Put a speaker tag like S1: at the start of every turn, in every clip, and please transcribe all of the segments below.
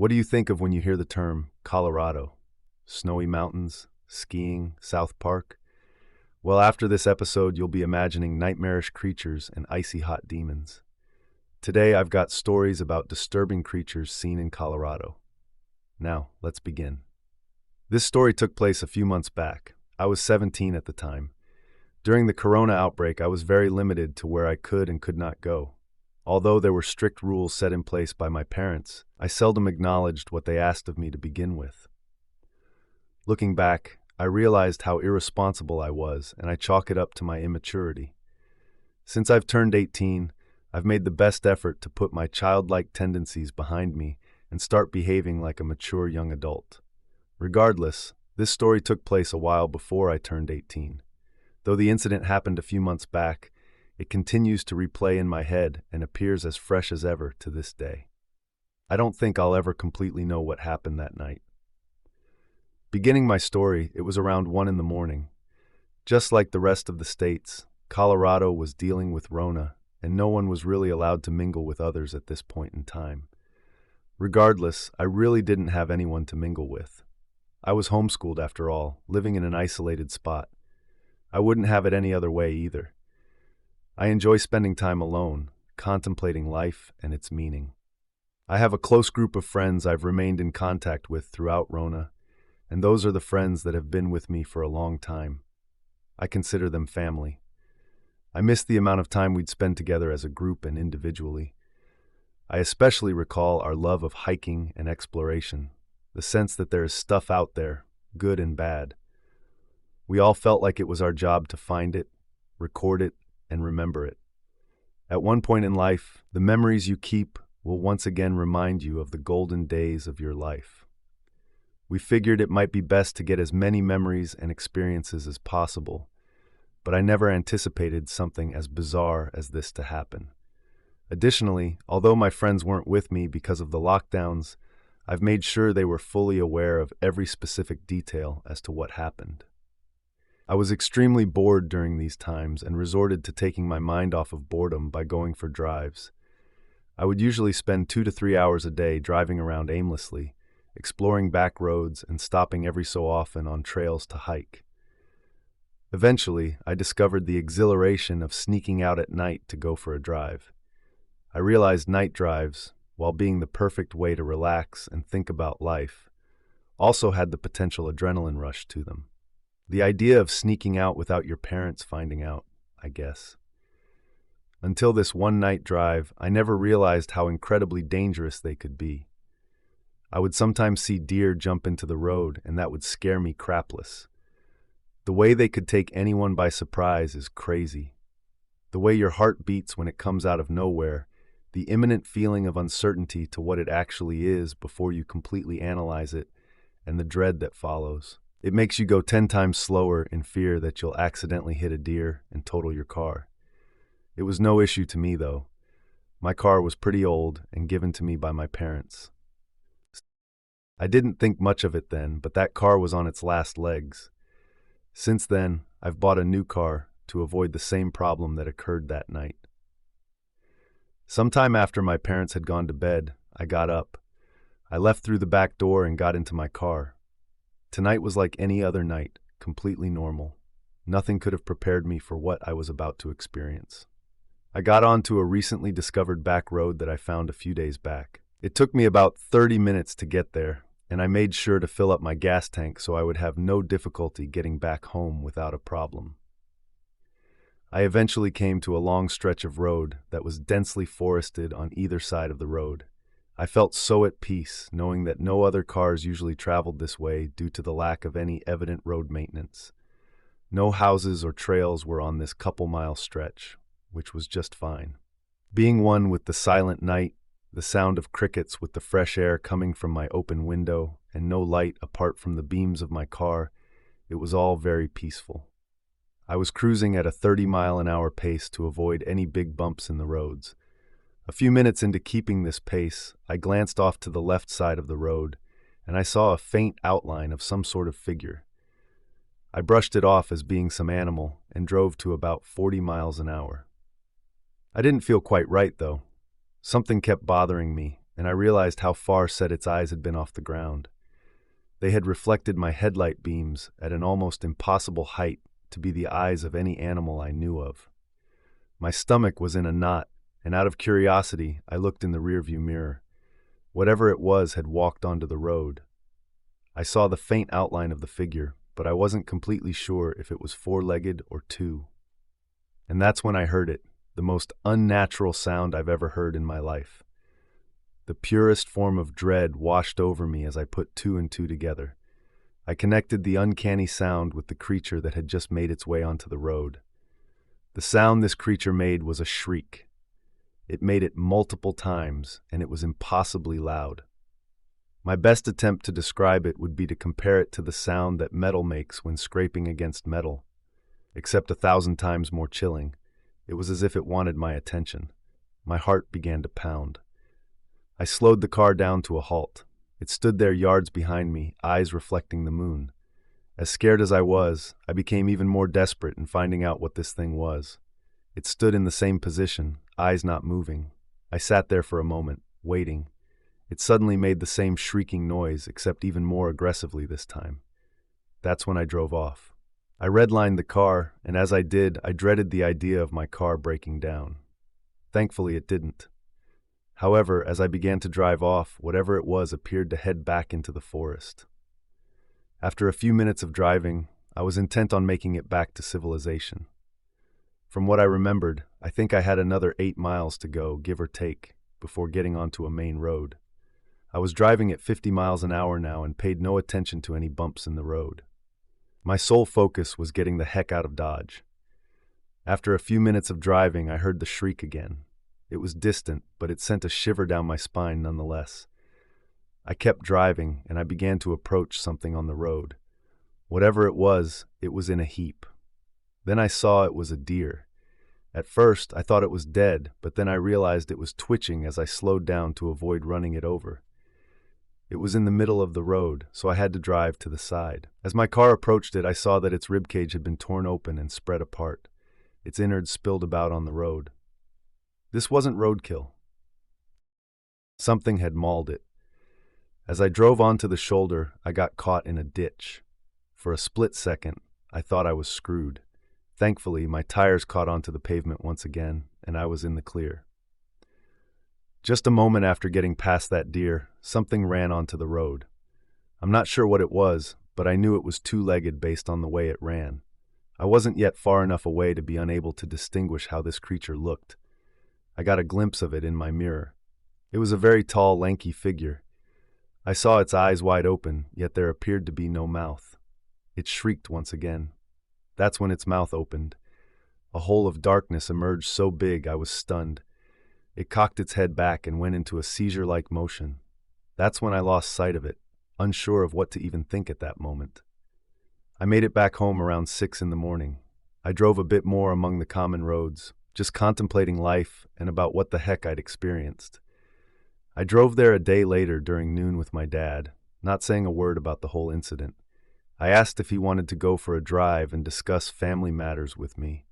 S1: What do you think of when you hear the term Colorado? Snowy mountains, skiing, South Park? Well, after this episode, you'll be imagining nightmarish creatures and icy hot demons. Today, I've got stories about disturbing creatures seen in Colorado. Now, let's begin. This story took place a few months back. I was 17 at the time. During the corona outbreak, I was very limited to where I could and could not go. Although there were strict rules set in place by my parents, I seldom acknowledged what they asked of me to begin with. Looking back, I realized how irresponsible I was, and I chalk it up to my immaturity. Since I've turned 18, I've made the best effort to put my childlike tendencies behind me and start behaving like a mature young adult. Regardless, this story took place a while before I turned 18. Though the incident happened a few months back, it continues to replay in my head and appears as fresh as ever to this day. I don't think I'll ever completely know what happened that night. Beginning my story, it was around 1 in the morning. Just like the rest of the states, Colorado was dealing with Rona, and no one was really allowed to mingle with others at this point in time. Regardless, I really didn't have anyone to mingle with. I was homeschooled after all, living in an isolated spot. I wouldn't have it any other way either. I enjoy spending time alone, contemplating life and its meaning. I have a close group of friends I've remained in contact with throughout Rona, and those are the friends that have been with me for a long time. I consider them family. I miss the amount of time we'd spend together as a group and individually. I especially recall our love of hiking and exploration, the sense that there is stuff out there, good and bad. We all felt like it was our job to find it, record it, and remember it. At one point in life, the memories you keep will once again remind you of the golden days of your life. We figured it might be best to get as many memories and experiences as possible, but I never anticipated something as bizarre as this to happen. Additionally, although my friends weren't with me because of the lockdowns, I've made sure they were fully aware of every specific detail as to what happened. I was extremely bored during these times and resorted to taking my mind off of boredom by going for drives. I would usually spend 2 to 3 hours a day driving around aimlessly, exploring back roads and stopping every so often on trails to hike. Eventually, I discovered the exhilaration of sneaking out at night to go for a drive. I realized night drives, while being the perfect way to relax and think about life, also had the potential adrenaline rush to them. The idea of sneaking out without your parents finding out, I guess. Until this one night drive, I never realized how incredibly dangerous they could be. I would sometimes see deer jump into the road, and that would scare me crapless. The way they could take anyone by surprise is crazy. The way your heart beats when it comes out of nowhere, the imminent feeling of uncertainty to what it actually is before you completely analyze it, and the dread that follows. It makes you go 10 times slower in fear that you'll accidentally hit a deer and total your car. It was no issue to me, though. My car was pretty old and given to me by my parents. I didn't think much of it then, but that car was on its last legs. Since then, I've bought a new car to avoid the same problem that occurred that night. Sometime after my parents had gone to bed, I got up. I left through the back door and got into my car. Tonight was like any other night, completely normal. Nothing could have prepared me for what I was about to experience. I got onto a recently discovered back road that I found a few days back. It took me about 30 minutes to get there, and I made sure to fill up my gas tank so I would have no difficulty getting back home without a problem. I eventually came to a long stretch of road that was densely forested on either side of the road. I felt so at peace, knowing that no other cars usually traveled this way due to the lack of any evident road maintenance. No houses or trails were on this couple-mile stretch, which was just fine. Being one with the silent night, the sound of crickets with the fresh air coming from my open window, and no light apart from the beams of my car, it was all very peaceful. I was cruising at a 30-mile-an-hour pace to avoid any big bumps in the roads. A few minutes into keeping this pace, I glanced off to the left side of the road, and I saw a faint outline of some sort of figure. I brushed it off as being some animal and drove to about 40 miles an hour. I didn't feel quite right, though. Something kept bothering me, and I realized how far set its eyes had been off the ground. They had reflected my headlight beams at an almost impossible height to be the eyes of any animal I knew of. My stomach was in a knot, and out of curiosity, I looked in the rearview mirror. Whatever it was had walked onto the road. I saw the faint outline of the figure, but I wasn't completely sure if it was four-legged or two. And that's when I heard it, the most unnatural sound I've ever heard in my life. The purest form of dread washed over me as I put two and two together. I connected the uncanny sound with the creature that had just made its way onto the road. The sound this creature made was a shriek. It made it multiple times, and it was impossibly loud. My best attempt to describe it would be to compare it to the sound that metal makes when scraping against metal, except 1,000 times more chilling. It was as if it wanted my attention. My heart began to pound. I slowed the car down to a halt. It stood there yards behind me, eyes reflecting the moon. As scared as I was, I became even more desperate in finding out what this thing was. It stood in the same position, eyes not moving. I sat there for a moment, waiting. It suddenly made the same shrieking noise, except even more aggressively this time. That's when I drove off. I redlined the car, and as I did, I dreaded the idea of my car breaking down. Thankfully, it didn't. However, as I began to drive off, whatever it was appeared to head back into the forest. After a few minutes of driving, I was intent on making it back to civilization. From what I remembered, I think I had another 8 miles to go, give or take, before getting onto a main road. I was driving at 50 miles an hour now and paid no attention to any bumps in the road. My sole focus was getting the heck out of Dodge. After a few minutes of driving, I heard the shriek again. It was distant, but it sent a shiver down my spine nonetheless. I kept driving, and I began to approach something on the road. Whatever it was in a heap. Then I saw it was a deer. At first, I thought it was dead, but then I realized it was twitching as I slowed down to avoid running it over. It was in the middle of the road, so I had to drive to the side. As my car approached it, I saw that its ribcage had been torn open and spread apart. Its innards spilled about on the road. This wasn't roadkill. Something had mauled it. As I drove onto the shoulder, I got caught in a ditch. For a split second, I thought I was screwed. Thankfully, my tires caught onto the pavement once again, and I was in the clear. Just a moment after getting past that deer, something ran onto the road. I'm not sure what it was, but I knew it was two-legged based on the way it ran. I wasn't yet far enough away to be unable to distinguish how this creature looked. I got a glimpse of it in my mirror. It was a very tall, lanky figure. I saw its eyes wide open, yet there appeared to be no mouth. It shrieked once again. That's when its mouth opened. A hole of darkness emerged so big I was stunned. It cocked its head back and went into a seizure-like motion. That's when I lost sight of it, unsure of what to even think at that moment. I made it back home around 6 in the morning. I drove a bit more among the common roads, just contemplating life and about what the heck I'd experienced. I drove there a day later during noon with my dad, not saying a word about the whole incident. I asked if he wanted to go for a drive and discuss family matters with me.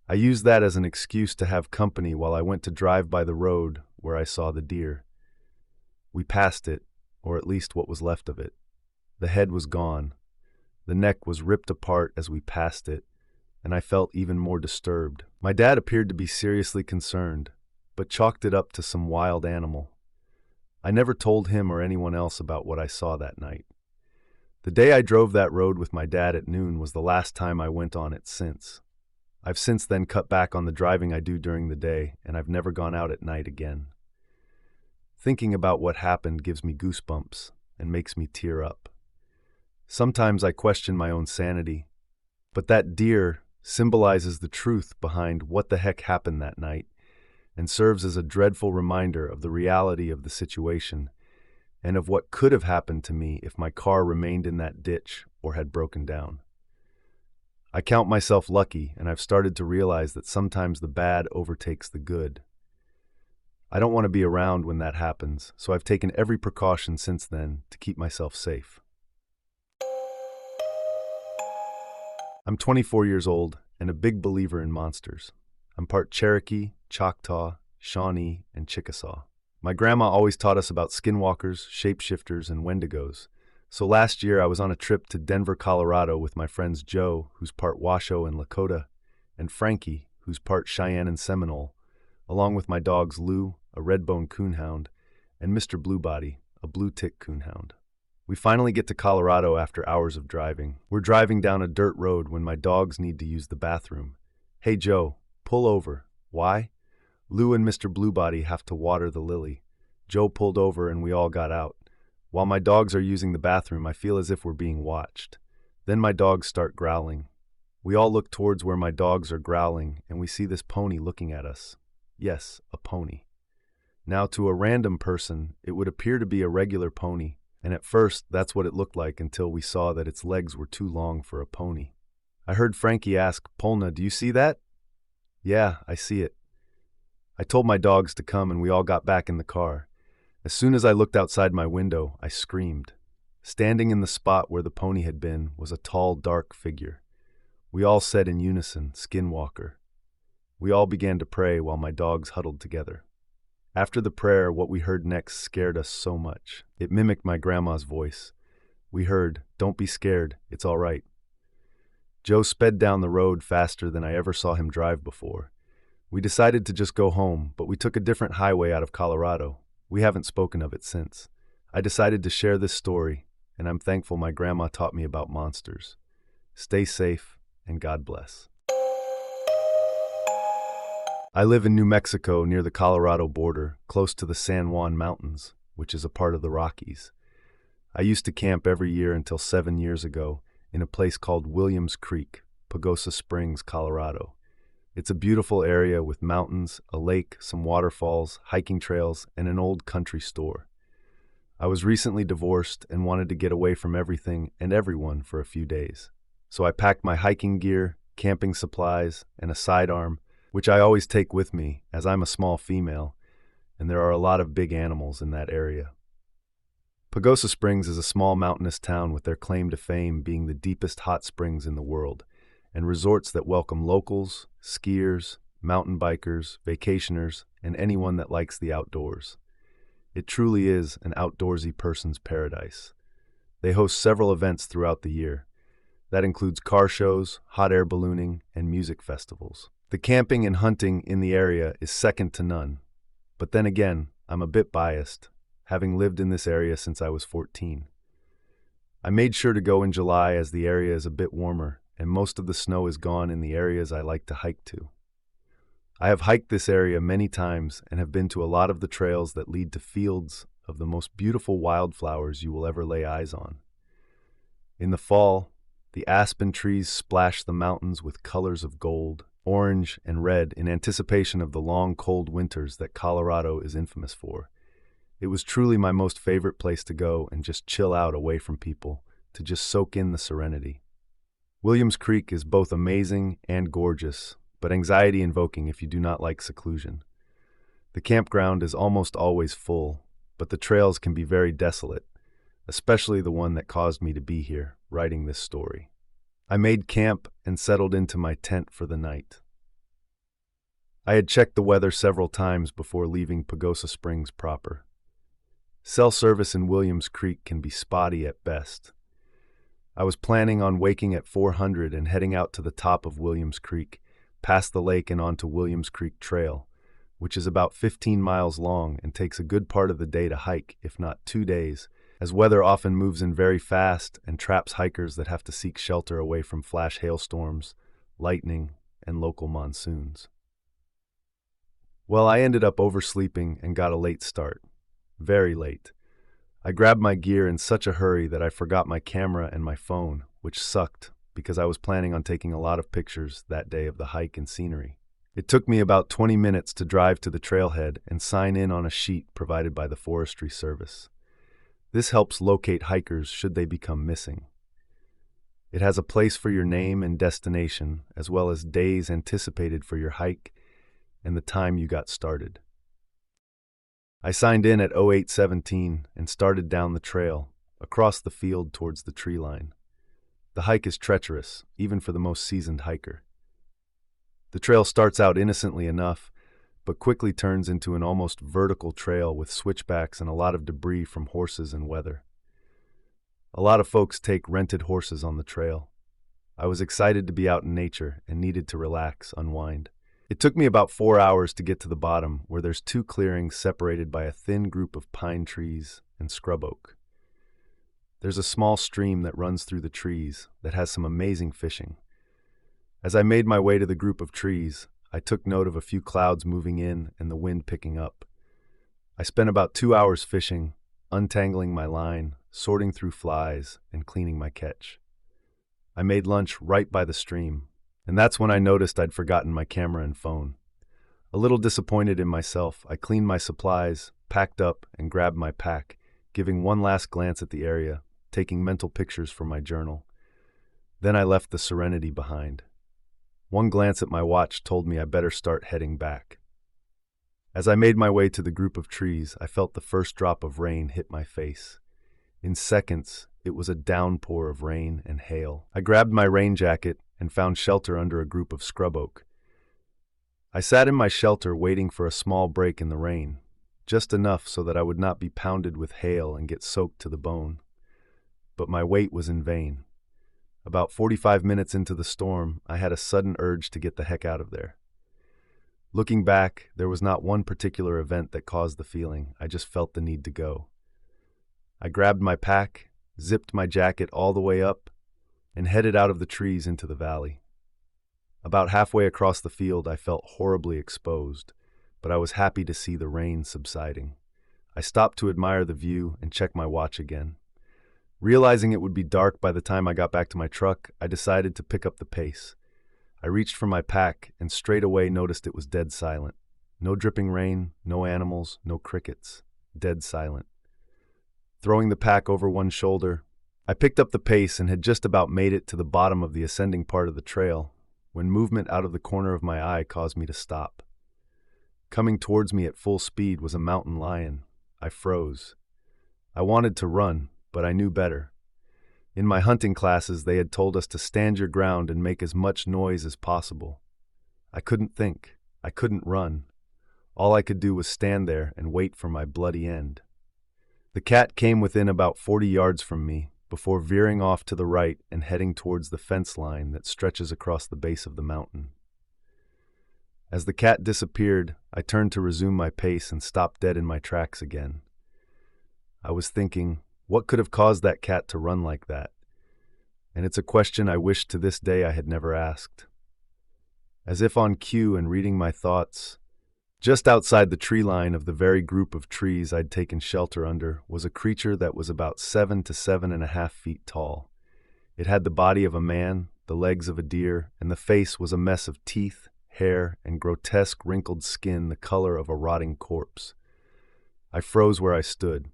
S1: I used that as an excuse to have company while I went to drive by the road where I saw the deer. We passed it, or at least what was left of it. The head was gone. The neck was ripped apart as we passed it, and I felt even more disturbed. My dad appeared to be seriously concerned, but chalked it up to some wild animal. I never told him or anyone else about what I saw that night. The day I drove that road with my dad at noon was the last time I went on it since. I've since then cut back on the driving I do during the day, and I've never gone out at night again. Thinking about what happened gives me goosebumps and makes me tear up. Sometimes I question my own sanity, but that deer symbolizes the truth behind what the heck happened that night and serves as a dreadful reminder of the reality of the situation and of what could have happened to me if my car remained in that ditch or had broken down. I count myself lucky, and I've started to realize that sometimes the bad overtakes the good. I don't want to be around when that happens, so I've taken every precaution since then to keep myself safe. I'm 24 years old and a big believer in monsters. I'm part Cherokee, Choctaw, Shawnee, and Chickasaw. My grandma always taught us about skinwalkers, shapeshifters, and wendigos. So last year I was on a trip to Denver, Colorado with my friends Joe, who's part Washoe and Lakota, and Frankie, who's part Cheyenne and Seminole, along with my dogs Lou, a red-bone coonhound, and Mr. Bluebody, a blue-tick coonhound. We finally get to Colorado after hours of driving. We're driving down a dirt road when my dogs need to use the bathroom. Hey Joe, pull over. Why? Lou and Mr. Bluebody have to water the lily. Joe pulled over and we all got out. While my dogs are using the bathroom, I feel as if we're being watched. Then my dogs start growling. We all look towards where my dogs are growling and we see this pony looking at us. Yes, a pony. Now, to a random person, it would appear to be a regular pony, and at first that's what it looked like until we saw that its legs were too long for a pony. I heard Frankie ask, "Polna, do you see that?" "Yeah, I see it." I told my dogs to come and we all got back in the car. As soon as I looked outside my window, I screamed. Standing in the spot where the pony had been was a tall, dark figure. We all said in unison, "Skinwalker." We all began to pray while my dogs huddled together. After the prayer, what we heard next scared us so much. It mimicked my grandma's voice. We heard, "Don't be scared, it's all right." Joe sped down the road faster than I ever saw him drive before. We decided to just go home, but we took a different highway out of Colorado. We haven't spoken of it since. I decided to share this story, and I'm thankful my grandma taught me about monsters. Stay safe, and God bless. I live in New Mexico near the Colorado border, close to the San Juan Mountains, which is a part of the Rockies. I used to camp every year until 7 years ago in a place called Williams Creek, Pagosa Springs, Colorado. It's a beautiful area with mountains, a lake, some waterfalls, hiking trails, and an old country store. I was recently divorced and wanted to get away from everything and everyone for a few days. So I packed my hiking gear, camping supplies, and a sidearm, which I always take with me as I'm a small female, and there are a lot of big animals in that area. Pagosa Springs is a small mountainous town with their claim to fame being the deepest hot springs in the world, and resorts that welcome locals, skiers, mountain bikers, vacationers, and anyone that likes the outdoors. It truly is an outdoorsy person's paradise. They host several events throughout the year. That includes car shows, hot air ballooning, and music festivals. The camping and hunting in the area is second to none. But then again, I'm a bit biased, having lived in this area since I was 14. I made sure to go in July as the area is a bit warmer, and most of the snow is gone in the areas I like to hike to. I have hiked this area many times and have been to a lot of the trails that lead to fields of the most beautiful wildflowers you will ever lay eyes on. In the fall, the aspen trees splash the mountains with colors of gold, orange, and red in anticipation of the long, cold winters that Colorado is infamous for. It was truly my most favorite place to go and just chill out away from people, to just soak in the serenity. Williams Creek is both amazing and gorgeous, but anxiety-invoking if you do not like seclusion. The campground is almost always full, but the trails can be very desolate, especially the one that caused me to be here, writing this story. I made camp and settled into my tent for the night. I had checked the weather several times before leaving Pagosa Springs proper. Cell service in Williams Creek can be spotty at best. I was planning on waking at 400 and heading out to the top of Williams Creek, past the lake and onto Williams Creek Trail, which is about 15 miles long and takes a good part of the day to hike, if not 2 days, as weather often moves in very fast and traps hikers that have to seek shelter away from flash hailstorms, lightning, and local monsoons. Well, I ended up oversleeping and got a late start. Very late. I grabbed my gear in such a hurry that I forgot my camera and my phone, which sucked because I was planning on taking a lot of pictures that day of the hike and scenery. It took me about 20 minutes to drive to the trailhead and sign in on a sheet provided by the Forestry Service. This helps locate hikers should they become missing. It has a place for your name and destination, as well as days anticipated for your hike and the time you got started. I signed in at 0817 and started down the trail, across the field towards the tree line. The hike is treacherous, even for the most seasoned hiker. The trail starts out innocently enough, but quickly turns into an almost vertical trail with switchbacks and a lot of debris from horses and weather. A lot of folks take rented horses on the trail. I was excited to be out in nature and needed to relax, unwind. It took me about 4 hours to get to the bottom, where there's 2 clearings separated by a thin group of pine trees and scrub oak. There's a small stream that runs through the trees that has some amazing fishing. As I made my way to the group of trees, I took note of a few clouds moving in and the wind picking up. I spent about 2 hours fishing, untangling my line, sorting through flies, and cleaning my catch. I made lunch right by the stream, and that's when I noticed I'd forgotten my camera and phone. A little disappointed in myself, I cleaned my supplies, packed up, and grabbed my pack, giving one last glance at the area, taking mental pictures for my journal. Then I left the Serenity behind. One glance at my watch told me I better start heading back. As I made my way to the group of trees, I felt the first drop of rain hit my face. In seconds, it was a downpour of rain and hail. I grabbed my rain jacket and found shelter under a group of scrub oak. I sat in my shelter waiting for a small break in the rain, just enough so that I would not be pounded with hail and get soaked to the bone. But my wait was in vain. About 45 minutes into the storm, I had a sudden urge to get the heck out of there. Looking back, there was not one particular event that caused the feeling. I just felt the need to go. I grabbed my pack, zipped my jacket all the way up, and headed out of the trees into the valley. About halfway across the field, I felt horribly exposed, but I was happy to see the rain subsiding. I stopped to admire the view and check my watch again. Realizing it would be dark by the time I got back to my truck, I decided to pick up the pace. I reached for my pack and straight away noticed it was dead silent. No dripping rain, no animals, no crickets. Dead silent. Throwing the pack over one shoulder, I picked up the pace and had just about made it to the bottom of the ascending part of the trail when movement out of the corner of my eye caused me to stop. Coming towards me at full speed was a mountain lion. I froze. I wanted to run, but I knew better. In my hunting classes, they had told us to stand your ground and make as much noise as possible. I couldn't think. I couldn't run. All I could do was stand there and wait for my bloody end. The cat came within about 40 yards from me before veering off to the right and heading towards the fence line that stretches across the base of the mountain. As the cat disappeared, I turned to resume my pace and stopped dead in my tracks again. I was thinking, what could have caused that cat to run like that? And it's a question I wish to this day I had never asked. As if on cue and reading my thoughts, just outside the tree line of the very group of trees I'd taken shelter under was a creature that was about 7 to 7.5 feet tall. It had the body of a man, the legs of a deer, and the face was a mess of teeth, hair, and grotesque wrinkled skin the color of a rotting corpse. I froze where I stood.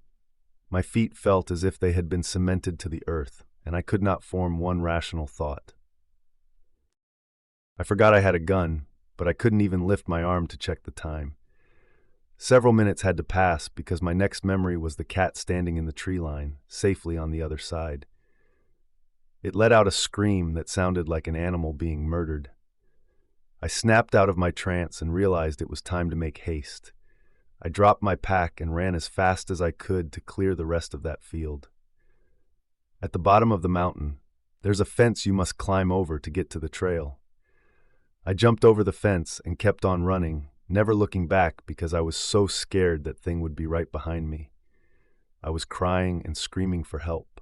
S1: My feet felt as if they had been cemented to the earth, and I could not form one rational thought. I forgot I had a gun, but I couldn't even lift my arm to check the time. Several minutes had to pass because my next memory was the cat standing in the tree line, safely on the other side. It let out a scream that sounded like an animal being murdered. I snapped out of my trance and realized it was time to make haste. I dropped my pack and ran as fast as I could to clear the rest of that field. At the bottom of the mountain, there's a fence you must climb over to get to the trail. I jumped over the fence and kept on running, never looking back because I was so scared that thing would be right behind me. I was crying and screaming for help.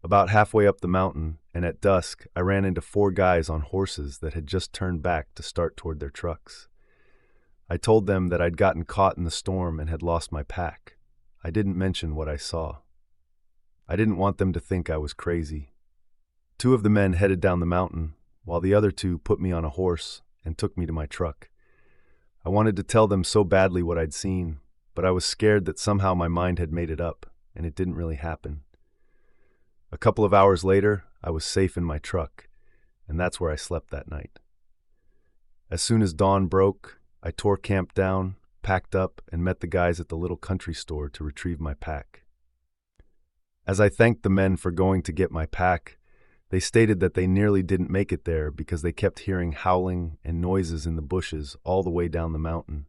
S1: About halfway up the mountain, and at dusk, I ran into 4 guys on horses that had just turned back to start toward their trucks. I told them that I'd gotten caught in the storm and had lost my pack. I didn't mention what I saw. I didn't want them to think I was crazy. 2 of the men headed down the mountain, while the other 2 put me on a horse and took me to my truck. I wanted to tell them so badly what I'd seen, but I was scared that somehow my mind had made it up, and it didn't really happen. A couple of hours later, I was safe in my truck, and that's where I slept that night. As soon as dawn broke, I tore camp down, packed up, and met the guys at the little country store to retrieve my pack. As I thanked the men for going to get my pack, They stated that they nearly didn't make it there because they kept hearing howling and noises in the bushes all the way down the mountain.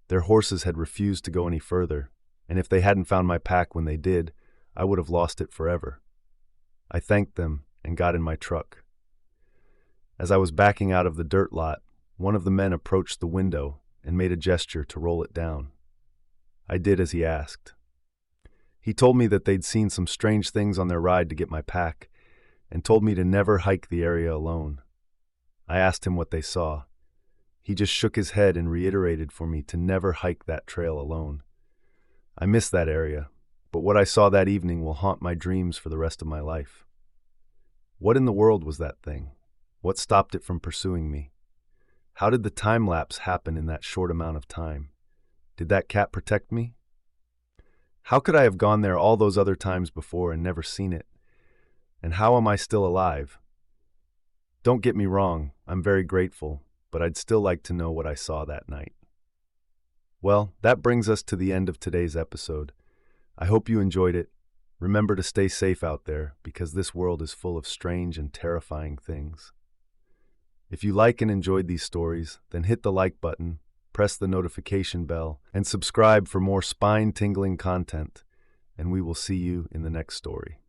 S1: Their horses had refused to go any further, and if they hadn't found my pack when they did, I would have lost it forever. I thanked them and got in my truck. As I was backing out of the dirt lot, one of the men approached the window and made a gesture to roll it down. I did as he asked. He told me that they'd seen some strange things on their ride to get my pack, and told me to never hike the area alone. I asked him what they saw. He just shook his head and reiterated for me to never hike that trail alone. I miss that area, but what I saw that evening will haunt my dreams for the rest of my life. What in the world was that thing? What stopped it from pursuing me? How did the time lapse happen in that short amount of time? Did that cat protect me? How could I have gone there all those other times before and never seen it? And how am I still alive? Don't get me wrong, I'm very grateful, but I'd still like to know what I saw that night. Well, that brings us to the end of today's episode. I hope you enjoyed it. Remember to stay safe out there, because this world is full of strange and terrifying things. If you like and enjoyed these stories, then hit the like button, press the notification bell, and subscribe for more spine-tingling content, and we will see you in the next story.